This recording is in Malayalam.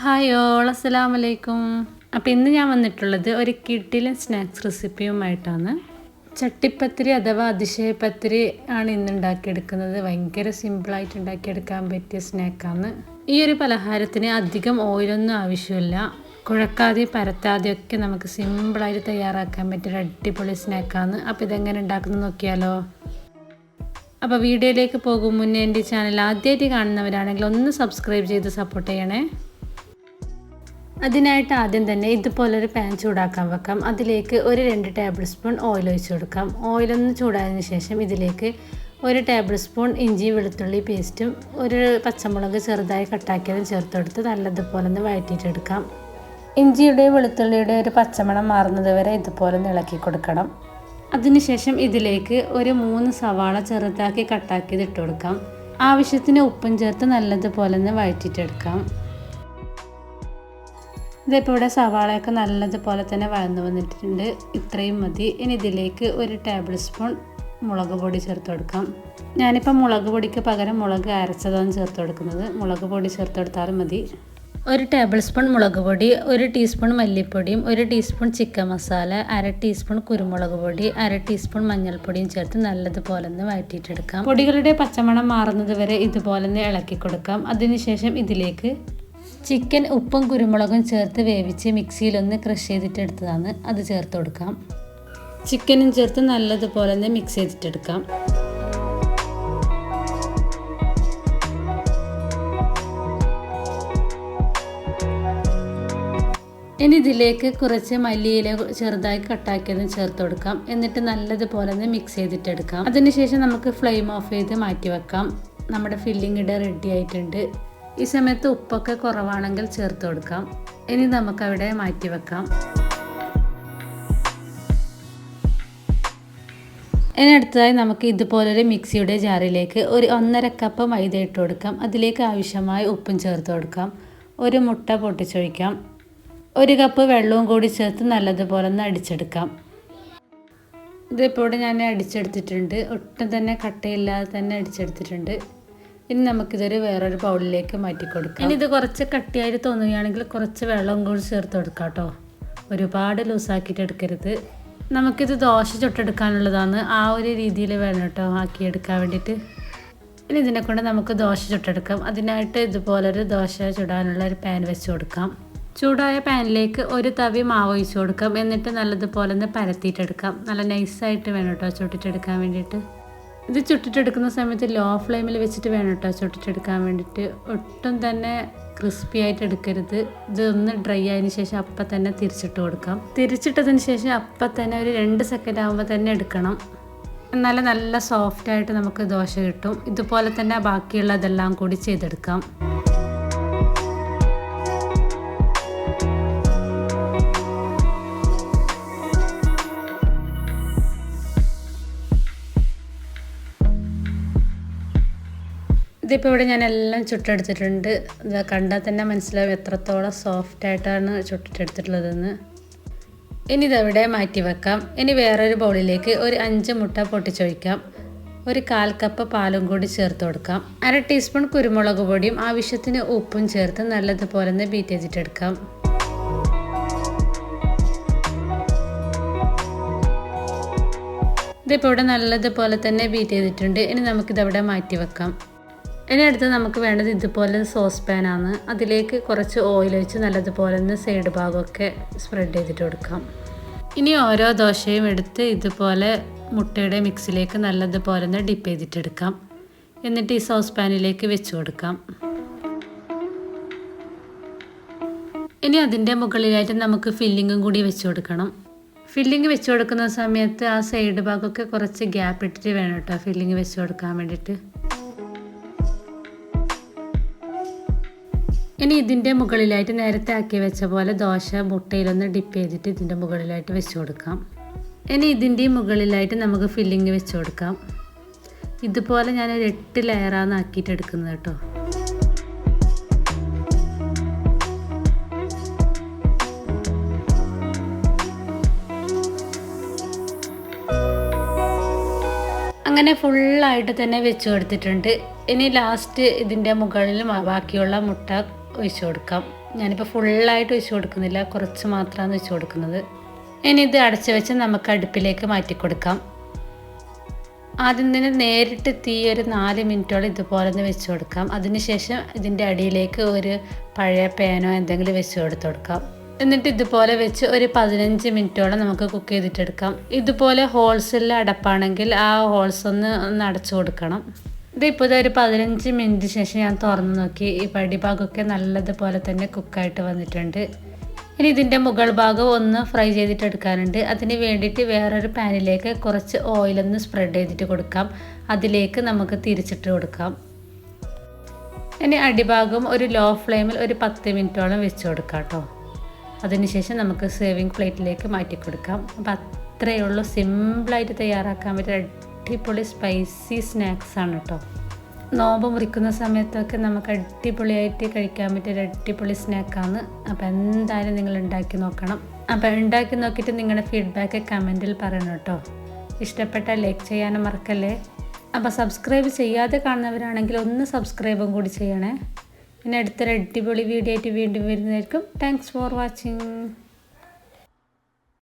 ഹായ് ഓൾ, അസ്സലാമു അലൈക്കും. അപ്പോൾ ഇന്ന് ഞാൻ വന്നിട്ടുള്ളത് ഒരു കിഡിലെ സ്നാക്സ് റെസിപ്പിയുമായിട്ടാണ്. ചട്ടിപ്പത്തിരി അഥവാ അതിശയപ്പത്തിരി ആണ് ഇന്ന് ഉണ്ടാക്കിയെടുക്കുന്നത്. ഭയങ്കര സിമ്പിളായിട്ട് ഉണ്ടാക്കിയെടുക്കാൻ പറ്റിയ സ്നാക്കാണ്. ഈ ഒരു പലഹാരത്തിന് അധികം ഓയിലൊന്നും ആവശ്യമില്ല. കുഴക്കാതെയും പരത്താതെയും ഒക്കെ നമുക്ക് സിമ്പിളായിട്ട് തയ്യാറാക്കാൻ പറ്റിയൊരു അടിപൊളി സ്നാക്കാണ്. അപ്പോൾ ഇതെങ്ങനെ ഉണ്ടാക്കുന്നത് നോക്കിയാലോ. അപ്പോൾ വീഡിയോയിലേക്ക് പോകും മുന്നേ എൻ്റെ ചാനൽ ആദ്യമായിട്ട് കാണുന്നവരാണെങ്കിൽ ഒന്ന് സബ്സ്ക്രൈബ് ചെയ്ത് സപ്പോർട്ട് ചെയ്യണേ. അതിനായിട്ട് ആദ്യം തന്നെ ഇതുപോലൊരു പാൻ ചൂടാക്കാൻ വെക്കാം. അതിലേക്ക് ഒരു 2 ടേബിൾ സ്പൂൺ ഓയിൽ ഒഴിച്ച് കൊടുക്കാം. ഓയിലൊന്ന് ചൂടായതിനു ശേഷം ഇതിലേക്ക് 1 ടേബിൾ സ്പൂൺ ഇഞ്ചി വെളുത്തുള്ളി പേസ്റ്റും 1 പച്ചമുളക് ചെറുതായി കട്ടാക്കിയതും ചേർത്തെടുത്ത് നല്ലതുപോലെ ഒന്ന് വഴറ്റിയിട്ടെടുക്കാം. ഇഞ്ചിയുടെയും വെളുത്തുള്ളിയുടെ ഒരു പച്ചമണം മാറുന്നത് വരെ ഇതുപോലെ ഒന്ന് ഇളക്കി കൊടുക്കണം. അതിനുശേഷം ഇതിലേക്ക് ഒരു 3 സവാള ചെറുതാക്കി കട്ടാക്കിയത് ഇട്ട് കൊടുക്കാം. ആവശ്യത്തിന് ഉപ്പും ചേർത്ത് നല്ലതുപോലെ ഒന്ന് വഴറ്റിയിട്ടെടുക്കാം. ഇതിപ്പോൾ ഇവിടെ സവാളയൊക്കെ നല്ലതുപോലെ തന്നെ വഴന്നു വന്നിട്ടുണ്ട്. ഇത്രയും മതി. ഇനി ഇതിലേക്ക് 1 ടേബിൾ സ്പൂൺ മുളക് പൊടി ചേർത്ത് കൊടുക്കാം. ഞാനിപ്പോൾ മുളക് പൊടിക്ക് പകരം മുളക് അരച്ചതാണ് ചേർത്ത് കൊടുക്കുന്നത്. മുളക് പൊടി ചേർത്ത് കൊടുത്താലും മതി. 1 ടേബിൾ സ്പൂൺ മുളക് പൊടി, 1 ടീസ്പൂൺ മല്ലിപ്പൊടിയും 1 ടീസ്പൂൺ ചിക്കൻ മസാല, 1/2 ടീസ്പൂൺ കുരുമുളക് പൊടി, 1/2 ടീസ്പൂൺ മഞ്ഞൾപ്പൊടിയും ചേർത്ത് നല്ലതുപോലെ ഒന്ന് വഴറ്റിയിട്ടെടുക്കാം. പൊടികളുടെ പച്ചമണം മാറുന്നത് വരെ ഇതുപോലെ ഒന്ന് ഇളക്കി കൊടുക്കാം. അതിനുശേഷം ഇതിലേക്ക് ചിക്കൻ ഉപ്പും കുരുമുളകും ചേർത്ത് വേവിച്ച് മിക്സിയിലൊന്ന് ക്രഷ് ചെയ്തിട്ടെടുത്തതാണ്. അത് ചേർത്ത് കൊടുക്കാം. ചിക്കനും ചേർത്ത് നല്ലതുപോലെ ഒന്ന് മിക്സ് ചെയ്തിട്ടെടുക്കാം. ഇനി ഇതിലേക്ക് കുറച്ച് മല്ലിയില ചെറുതായി കട്ടാക്കിയതും ചേർത്ത് കൊടുക്കാം. എന്നിട്ട് നല്ലതുപോലെ ഒന്ന് മിക്സ് ചെയ്തിട്ടെടുക്കാം. അതിനുശേഷം നമുക്ക് ഫ്ലെയിം ഓഫ് ചെയ്ത് മാറ്റി വെക്കാം. നമ്മുടെ ഫില്ലിംഗ് ഇവിടെ റെഡി ആയിട്ടുണ്ട്. ഈ സമയത്ത് ഉപ്പൊക്കെ കുറവാണെങ്കിൽ ചേർത്ത് കൊടുക്കാം. ഇനി നമുക്കവിടെ മാറ്റി വെക്കാം. ഇനി അടുത്തതായി നമുക്ക് ഇതുപോലൊരു മിക്സിയുടെ ജാറിലേക്ക് ഒരു 1.5 കപ്പ് മൈദ ഇട്ട് കൊടുക്കാം. അതിലേക്ക് ആവശ്യമായ ഉപ്പും ചേർത്ത് കൊടുക്കാം. 1 മുട്ട പൊട്ടിച്ചൊഴിക്കാം. 1 കപ്പ് വെള്ളവും കൂടി ചേർത്ത് നല്ലതുപോലെ ഒന്ന് അടിച്ചെടുക്കാം. ഇതിപ്പോൾ ഇവിടെ ഞാൻ അടിച്ചെടുത്തിട്ടുണ്ട്. ഒട്ടും തന്നെ കട്ടയില്ലാതെ തന്നെ അടിച്ചെടുത്തിട്ടുണ്ട്. ഇനി നമുക്കിതൊരു വേറൊരു ബൗളിലേക്ക് മാറ്റി കൊടുക്കാം. ഇനി ഇത് കുറച്ച് കട്ടിയായിട്ട് തോന്നുകയാണെങ്കിൽ കുറച്ച് വെള്ളം കൂടി ചേർത്ത് കൊടുക്കാം കേട്ടോ. ഒരുപാട് ലൂസാക്കിയിട്ട് എടുക്കരുത്. നമുക്കിത് ദോശ ചുട്ടെടുക്കാനുള്ളതാണ്. ആ ഒരു രീതിയിൽ വേണം കേട്ടോ ആക്കിയെടുക്കാൻ വേണ്ടിയിട്ട്. ഇനി ഇതിനെ കൊണ്ട് നമുക്ക് ദോശ ചുട്ടെടുക്കാം. അതിനായിട്ട് ഇതുപോലൊരു ദോശ ചുടാനുള്ള ഒരു പാൻ വെച്ച് കൊടുക്കാം. ചൂടായ പാനിലേക്ക് ഒരു തവി മാവ് ഒഴിച്ച് കൊടുക്കാം. എന്നിട്ട് നല്ലതുപോലെ ഒന്ന് പരത്തിയിട്ടെടുക്കാം. നല്ല നൈസായിട്ട് വേണം കേട്ടോ ചുട്ടിട്ടെടുക്കാൻ വേണ്ടിയിട്ട്. ഇത് ചുട്ടിട്ടെടുക്കുന്ന സമയത്ത് ലോ ഫ്ലെയിമിൽ വെച്ചിട്ട് വേണം കേട്ടോ ചുട്ടിട്ടെടുക്കാൻ വേണ്ടിയിട്ട്. ഒട്ടും തന്നെ ക്രിസ്പി ആയിട്ട് എടുക്കരുത്. ഇതൊന്ന് ഡ്രൈ ആയതിനു ശേഷം അപ്പം തന്നെ തിരിച്ചിട്ട് കൊടുക്കാം. തിരിച്ചിട്ടതിന് ശേഷം അപ്പം തന്നെ ഒരു 2 സെക്കൻഡ് ആകുമ്പോൾ തന്നെ എടുക്കണം. എന്നാലും നല്ല സോഫ്റ്റായിട്ട് നമുക്ക് ദോശ കിട്ടും. ഇതുപോലെ തന്നെ ബാക്കിയുള്ളതെല്ലാം കൂടി ചെയ്തെടുക്കാം. ഇതിപ്പോൾ ഇവിടെ ഞാൻ എല്ലാം ചുട്ടെടുത്തിട്ടുണ്ട്. ഇത് കണ്ടാൽ തന്നെ മനസ്സിലാവും എത്രത്തോളം സോഫ്റ്റായിട്ടാണ് ചുട്ടിട്ടെടുത്തിട്ടുള്ളതെന്ന്. ഇനി ഇതവിടെ മാറ്റി വെക്കാം. ഇനി വേറൊരു ബൗളിലേക്ക് ഒരു 5 മുട്ട പൊട്ടിച്ചൊഴിക്കാം. ഒരു 1/4 കപ്പ് പാലും കൂടി ചേർത്ത് കൊടുക്കാം. 1/2 ടീസ്പൂൺ കുരുമുളക് പൊടിയും ആവശ്യത്തിന് ഉപ്പും ചേർത്ത് നല്ലതുപോലെ ഒന്ന് ബീറ്റ് ചെയ്തിട്ടെടുക്കാം. ഇതിപ്പോൾ ഇവിടെ നല്ലതുപോലെ തന്നെ ബീറ്റ് ചെയ്തിട്ടുണ്ട്. ഇനി നമുക്കിതവിടെ മാറ്റി വെക്കാം. ഇനി അടുത്ത് നമുക്ക് വേണ്ടത് ഇതുപോലെ സോസ് പാനാണ്. അതിലേക്ക് കുറച്ച് ഓയിൽ ഒഴിച്ച് നല്ലതുപോലെ ഒന്ന് സൈഡ് ഭാഗമൊക്കെ സ്പ്രെഡ് ചെയ്തിട്ട് കൊടുക്കാം. ഇനി ഓരോ ദോശയും എടുത്ത് ഇതുപോലെ മുട്ടയുടെ മിക്സിലേക്ക് നല്ലതുപോലെ ഒന്ന് ഡിപ്പ് ചെയ്തിട്ടെടുക്കാം. എന്നിട്ട് ഈ സോസ് പാനിലേക്ക് വെച്ച് കൊടുക്കാം. ഇനി അതിൻ്റെ മുകളിലായിട്ട് നമുക്ക് ഫില്ലിങ്ങും കൂടി വെച്ച് കൊടുക്കണം. ഫില്ലിങ് വെച്ച് കൊടുക്കുന്ന സമയത്ത് ആ സൈഡ് ഭാഗമൊക്കെ കുറച്ച് ഗ്യാപ്പ് ഇട്ടിട്ട് വേണം കേട്ടോ ഫില്ലിങ് വെച്ച് കൊടുക്കാൻ വേണ്ടിയിട്ട്. ഇനി ഇതിൻ്റെ മുകളിലായിട്ട് നേരത്തെ ആക്കി വെച്ച പോലെ ദോശ മുട്ടയിലൊന്ന് ഡിപ്പ് ചെയ്തിട്ട് ഇതിൻ്റെ മുകളിലായിട്ട് വെച്ച് കൊടുക്കാം. ഇനി ഇതിൻ്റെ മുകളിലായിട്ട് നമുക്ക് ഫില്ലിങ് വെച്ച് കൊടുക്കാം. ഇതുപോലെ ഞാനൊരു 8 ലെയറാണ് ആക്കിയിട്ട് എടുക്കുന്നത് കേട്ടോ. അങ്ങനെ ഫുള്ളായിട്ട് തന്നെ വെച്ച് കൊടുത്തിട്ടുണ്ട്. ഇനി ലാസ്റ്റ് ഇതിൻ്റെ മുകളിൽ ബാക്കിയുള്ള മുട്ട ഒഴിച്ചു കൊടുക്കാം. ഞാനിപ്പോൾ ഫുള്ളായിട്ട് ഒഴിച്ചു കൊടുക്കുന്നില്ല, കുറച്ച് മാത്രമാണ് ഒഴിച്ചു കൊടുക്കുന്നത്. ഇനി ഇത് അടച്ചു വെച്ച് നമുക്ക് അടുപ്പിലേക്ക് മാറ്റി കൊടുക്കാം. ആദ്യം തന്നെ നേരിട്ട് തീ ഒരു 4 മിനിറ്റോളം ഇതുപോലെ ഒന്ന് വെച്ച് കൊടുക്കാം. അതിനുശേഷം ഇതിൻ്റെ അടിയിലേക്ക് ഒരു പഴയ പാനോ എന്തെങ്കിലും വെച്ച് കൊടുക്കാം. എന്നിട്ട് ഇതുപോലെ വെച്ച് ഒരു 15 മിനിറ്റോളം നമുക്ക് കുക്ക് ചെയ്തിട്ടെടുക്കാം. ഇതുപോലെ ഹോൾസുള്ള അടപ്പാണെങ്കിൽ ആ ഹോൾസ് ഒന്ന് അടച്ചു കൊടുക്കണം. ഇതിപ്പോൾ ഒരു 15 മിനിറ്റ് ശേഷം ഞാൻ തുറന്ന് നോക്കി. ഈ പടിഭാഗമൊക്കെ നല്ലതുപോലെ തന്നെ കുക്കായിട്ട് വന്നിട്ടുണ്ട്. ഇനി ഇതിൻ്റെ മുകൾ ഭാഗം ഒന്ന് ഫ്രൈ ചെയ്തിട്ടെടുക്കാനുണ്ട്. അതിന് വേണ്ടിയിട്ട് വേറൊരു പാനിലേക്ക് കുറച്ച് ഓയിലൊന്ന് സ്പ്രെഡ് ചെയ്തിട്ട് കൊടുക്കാം. അതിലേക്ക് നമുക്ക് തിരിച്ചിട്ട് കൊടുക്കാം. ഇനി അടിഭാഗം ഒരു ലോ ഫ്ലെയിമിൽ ഒരു 10 മിനിറ്റോളം വെച്ച് കൊടുക്കാം കേട്ടോ. അതിനുശേഷം നമുക്ക് സെർവിങ് പ്ലേറ്റിലേക്ക് മാറ്റി കൊടുക്കാം. അപ്പോൾ അത്രയേ ഉള്ളൂ, സിമ്പിളായിട്ട് തയ്യാറാക്കാൻ പറ്റിയ അടിപൊളി സ്പൈസി സ്നാക്സാണ് കേട്ടോ. നോമ്പ് മുറിക്കുന്ന സമയത്തൊക്കെ നമുക്ക് അടിപൊളിയായിട്ട് കഴിക്കാൻ പറ്റിയ അടിപൊളി സ്നാക്കാണ്. അപ്പോൾ എന്തായാലും നിങ്ങൾ ഉണ്ടാക്കി നോക്കണം. അപ്പോൾ ഉണ്ടാക്കി നോക്കിയിട്ട് നിങ്ങളുടെ ഫീഡ്ബാക്ക് കമൻറ്റിൽ പറയണം കേട്ടോ. ഇഷ്ടപ്പെട്ടാൽ ലൈക്ക് ചെയ്യാനും മറക്കല്ലേ. അപ്പോൾ സബ്സ്ക്രൈബ് ചെയ്യാതെ കാണുന്നവരാണെങ്കിൽ ഒന്ന് സബ്സ്ക്രൈബും കൂടി ചെയ്യണേ. പിന്നെ അടുത്തൊരു അടിപൊളി വീഡിയോ ആയിട്ട് വീണ്ടും വരുന്നതായിരിക്കും. Thanks for watching.